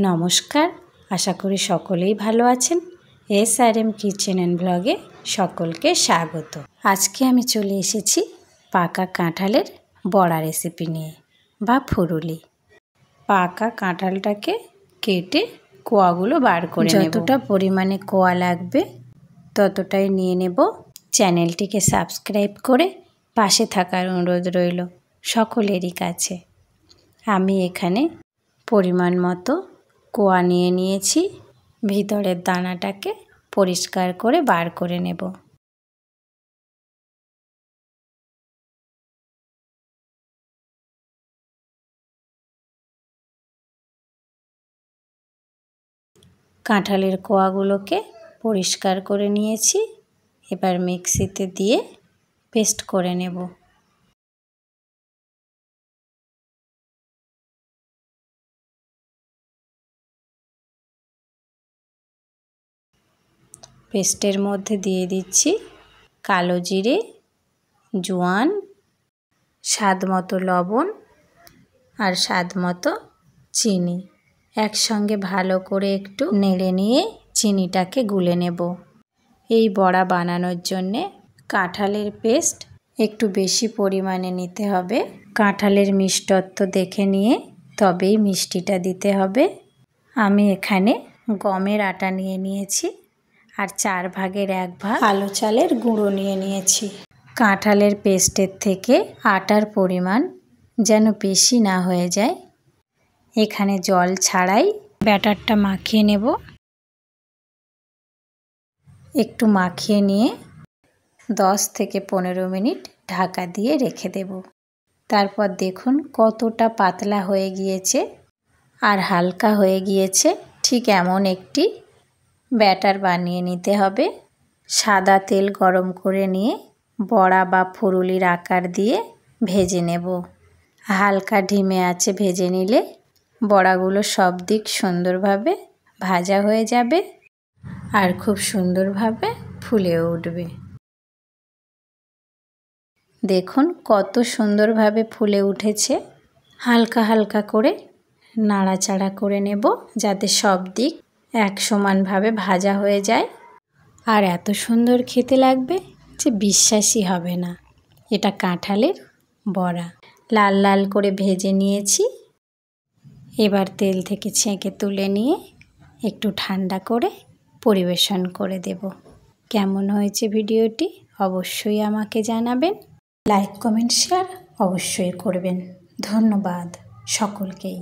নমস্কার, আশা করি সকলেই ভালো আছেন। SRM কিচেন অ্যান্ড ব্লগে সকলকে স্বাগত। আজকে আমি চলে এসেছি পাকা কাঁঠালের বড়া রেসিপি নিয়ে বা ফুরুলি। পাকা কাঁঠালটাকে কেটে কোয়াগুলো বার করে নেব। যতটা পরিমাণে কোয়া লাগবে ততটাই নিয়ে নেব। চ্যানেলটিকে সাবস্ক্রাইব করে পাশে থাকার অনুরোধ রইল সকলেরই কাছে। আমি এখানে পরিমাণ মতো কোয়া নিয়ে নিয়েছি। ভিতরের দানাটাকে পরিষ্কার করে বার করে নেব। কাঁঠালের কোয়াগুলোকে পরিষ্কার করে নিয়েছি। এবার মিক্সিতে দিয়ে পেস্ট করে নেব। পেস্টের মধ্যে দিয়ে দিচ্ছি কালো জিরে, জোয়ান, স্বাদ মতো লবণ আর স্বাদ মতো চিনি। একসঙ্গে ভালো করে একটু নেড়ে নিয়ে চিনিটাকে গুলে নেব। এই বড়া বানানোর জন্যে কাঁঠালের পেস্ট একটু বেশি পরিমাণে নিতে হবে। কাঁঠালের মিষ্টত্ব দেখে নিয়ে তবেই মিষ্টিটা দিতে হবে। আমি এখানে গমের আটা নিয়ে নিয়েছি আর 4 ভাগের 1 ভাগ কালো চালের গুঁড়ো নিয়ে নিয়েছি। কাঁঠালের পেস্টের থেকে আটার পরিমাণ যেন বেশি না হয়ে যায়, এখানে জল ছাড়াই ব্যাটারটা মাখিয়ে নেব। একটু মাখিয়ে নিয়ে 10 থেকে 15 মিনিট ঢাকা দিয়ে রেখে দেব। তারপর দেখুন কতটা পাতলা হয়ে গিয়েছে আর হালকা হয়ে গিয়েছে। ঠিক এমন একটি ব্যাটার বানিয়ে নিতে হবে। সাদা তেল গরম করে নিয়ে বড়া বা ফুরুলির আকার দিয়ে ভেজে নেব। হালকা ধিমে আঁচে ভেজে নিলে বড়াগুলো সব দিক সুন্দরভাবে ভাজা হয়ে যাবে আর খুব সুন্দরভাবে ফুলেও উঠবে। দেখুন কত সুন্দরভাবে ফুলে উঠেছে। হালকা হালকা করে নাড়াচাড়া করে নেব যাতে সব দিক এক সমানভাবে ভাজা হয়ে যায়। আর এত সুন্দর খেতে লাগবে যে বিশ্বাসই হবে না। এটা কাঁঠালের বড়া। লাল লাল করে ভেজে নিয়েছি। এবার তেল থেকে ছেঁকে তুলে নিয়ে একটু ঠান্ডা করে পরিবেশন করে দেব। কেমন হয়েছে ভিডিওটি অবশ্যই আমাকে জানাবেন। লাইক, কমেন্ট, শেয়ার অবশ্যই করবেন। ধন্যবাদ সকলকেই।